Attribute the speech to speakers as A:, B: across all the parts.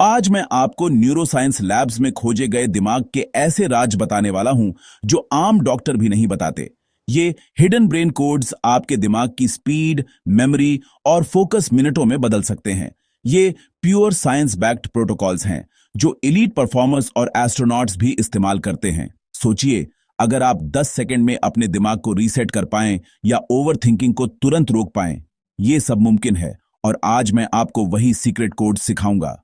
A: आज मैं आपको न्यूरोसाइंस लैब्स में खोजे गए दिमाग के ऐसे राज बताने वाला हूं जो आम डॉक्टर भी नहीं बताते। ये हिडन ब्रेन कोड्स आपके दिमाग की स्पीड, मेमोरी और फोकस मिनटों में बदल सकते हैं। ये प्योर साइंस बैक्ड प्रोटोकॉल्स हैं जो एलीट परफॉर्मर्स और एस्ट्रोनॉट्स भी इस्तेमाल करते हैं। सोचिए, अगर आप 10 सेकंड में अपने दिमाग को रीसेट कर पाएं या ओवर थिंकिंग को तुरंत रोक पाएं, ये सब मुमकिन है। और आज मैं आपको वही सीक्रेट कोड सिखाऊंगा।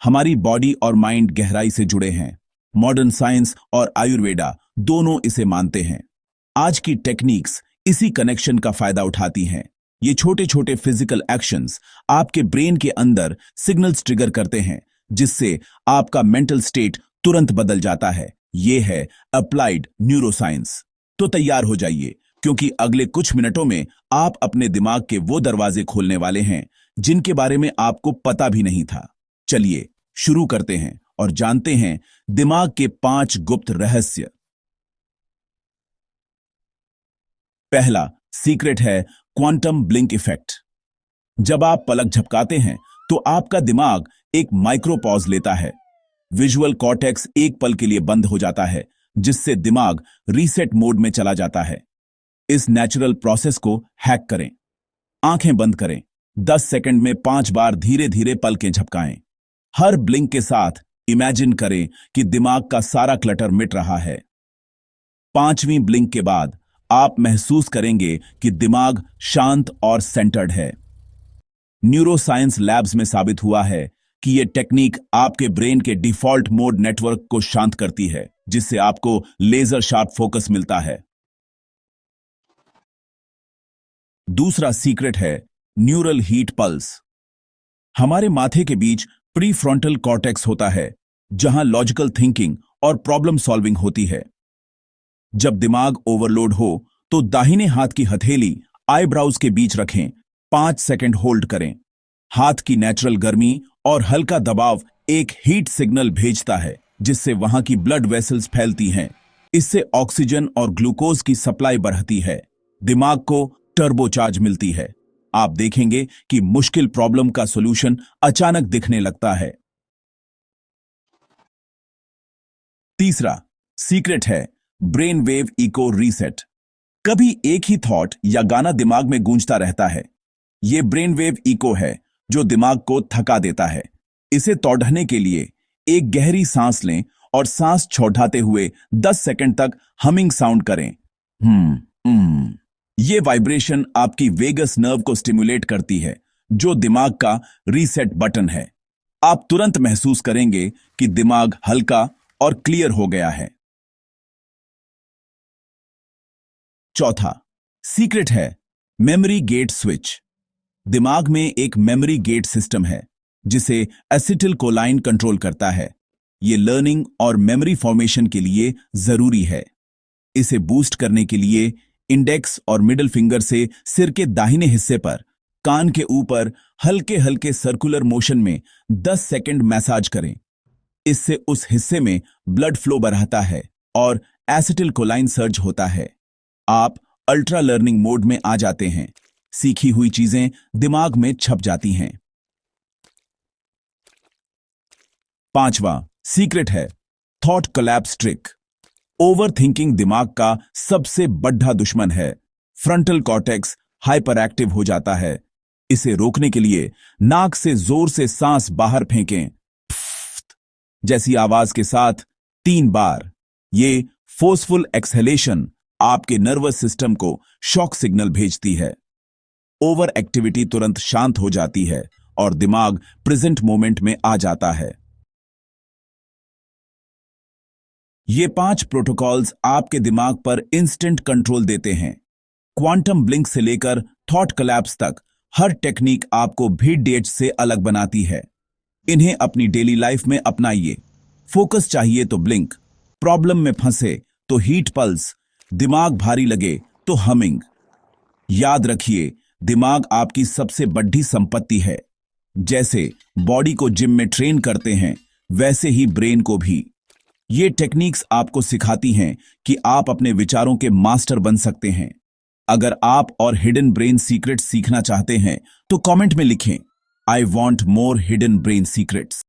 A: हमारी बॉडी और माइंड गहराई से जुड़े हैं। मॉडर्न साइंस और आयुर्वेदा दोनों इसे मानते हैं। आज की टेक्निक्स इसी कनेक्शन का फायदा उठाती हैं। ये छोटे छोटे फिजिकल एक्शंस आपके ब्रेन के अंदर सिग्नल्स ट्रिगर करते हैं, जिससे आपका मेंटल स्टेट तुरंत बदल जाता है। ये है अप्लाइड न्यूरोसाइंस। तो तैयार हो जाइए, क्योंकि अगले कुछ मिनटों में आप अपने दिमाग के वो दरवाजे खोलने वाले हैं जिनके बारे में आपको पता भी नहीं था। चलिए शुरू करते हैं और जानते हैं दिमाग के 5 गुप्त रहस्य। पहला सीक्रेट है क्वांटम ब्लिंक इफेक्ट। जब आप पलक झपकाते हैं तो आपका दिमाग एक माइक्रो पॉज लेता है। विजुअल कॉर्टेक्स एक पल के लिए बंद हो जाता है, जिससे दिमाग रीसेट मोड में चला जाता है। इस नेचुरल प्रोसेस को हैक करें। आंखें बंद करें। 10 सेकंड में 5 बार धीरे धीरे पलकें झपकाएं। हर ब्लिंक के साथ इमेजिन करें कि दिमाग का सारा क्लटर मिट रहा है। 5वीं ब्लिंक के बाद आप महसूस करेंगे कि दिमाग शांत और सेंटर्ड है। न्यूरोसाइंस लैब्स में साबित हुआ है कि यह टेक्निक आपके ब्रेन के डिफॉल्ट मोड नेटवर्क को शांत करती है, जिससे आपको लेजर शार्प फोकस मिलता है। दूसरा सीक्रेट है न्यूरल हीट पल्स। हमारे माथे के बीच प्रीफ्रंटल कॉर्टेक्स होता है, जहां लॉजिकल थिंकिंग और प्रॉब्लम सॉल्विंग होती है। जब दिमाग ओवरलोड हो तो दाहिने हाथ की हथेली आईब्राउज के बीच रखें। 5 सेकंड होल्ड करें। हाथ की नेचुरल गर्मी और हल्का दबाव एक हीट सिग्नल भेजता है, जिससे वहां की ब्लड वेसल्स फैलती हैं। इससे ऑक्सीजन और ग्लूकोज की सप्लाई बढ़ती है। दिमाग को टर्बोचार्ज मिलती है। आप देखेंगे कि मुश्किल प्रॉब्लम का सॉल्यूशन अचानक दिखने लगता है। तीसरा सीक्रेट है ब्रेन वेव इको रीसेट। कभी एक ही थॉट या गाना दिमाग में गूंजता रहता है। यह ब्रेन वेव इको है जो दिमाग को थका देता है। इसे तोड़ने के लिए एक गहरी सांस लें और सांस छोड़ाते हुए 10 सेकंड तक हमिंग साउंड करें। ये वाइब्रेशन आपकी वेगस नर्व को स्टिमुलेट करती है, जो दिमाग का रीसेट बटन है। आप तुरंत महसूस करेंगे कि दिमाग हल्का और क्लियर हो गया है। चौथा सीक्रेट है मेमोरी गेट स्विच। दिमाग में एक मेमोरी गेट सिस्टम है, जिसे एसिटिल कोलाइन कंट्रोल करता है। यह लर्निंग और मेमोरी फॉर्मेशन के लिए जरूरी है। इसे बूस्ट करने के लिए इंडेक्स और मिडिल फिंगर से सिर के दाहिने हिस्से पर कान के ऊपर हल्के हल्के सर्कुलर मोशन में 10 सेकंड मैसाज करें। इससे उस हिस्से में ब्लड फ्लो बढ़ता है और एसिटिल कोलाइन सर्ज होता है। आप अल्ट्रा लर्निंग मोड में आ जाते हैं। सीखी हुई चीजें दिमाग में छप जाती हैं। 5वां सीक्रेट है thought collapse trick. Over thinking दिमाग का सबसे बड़ा दुश्मन है। फ्रंटल कॉर्टेक्स हाइपर एक्टिव हो जाता है। इसे रोकने के लिए नाक से जोर से सांस बाहर फेंकें, जैसी आवाज के साथ 3 बार। ये फोर्सफुल एक्सहेलेशन आपके नर्वस सिस्टम को शॉक सिग्नल भेजती है। ओवर एक्टिविटी तुरंत शांत हो जाती है और दिमाग प्रेजेंट मोमेंट में आ जाता है। ये 5 प्रोटोकॉल्स आपके दिमाग पर इंस्टेंट कंट्रोल देते हैं। क्वांटम ब्लिंक से लेकर थॉट कोलैप्स तक हर टेक्निक आपको भीड़ डेट से अलग बनाती है। इन्हें अपनी डेली लाइफ में अपनाइए। फोकस चाहिए तो ब्लिंक, प्रॉब्लम में फंसे तो हीट पल्स, दिमाग भारी लगे तो हमिंग। याद रखिए, दिमाग आपकी सबसे बड़ी संपत्ति है। जैसे बॉडी को जिम में ट्रेन करते हैं, वैसे ही ब्रेन को भी। ये टेक्निक्स आपको सिखाती हैं कि आप अपने विचारों के मास्टर बन सकते हैं। अगर आप और हिडन ब्रेन सीक्रेट सीखना चाहते हैं तो कमेंट में लिखें। I want more hidden brain secrets.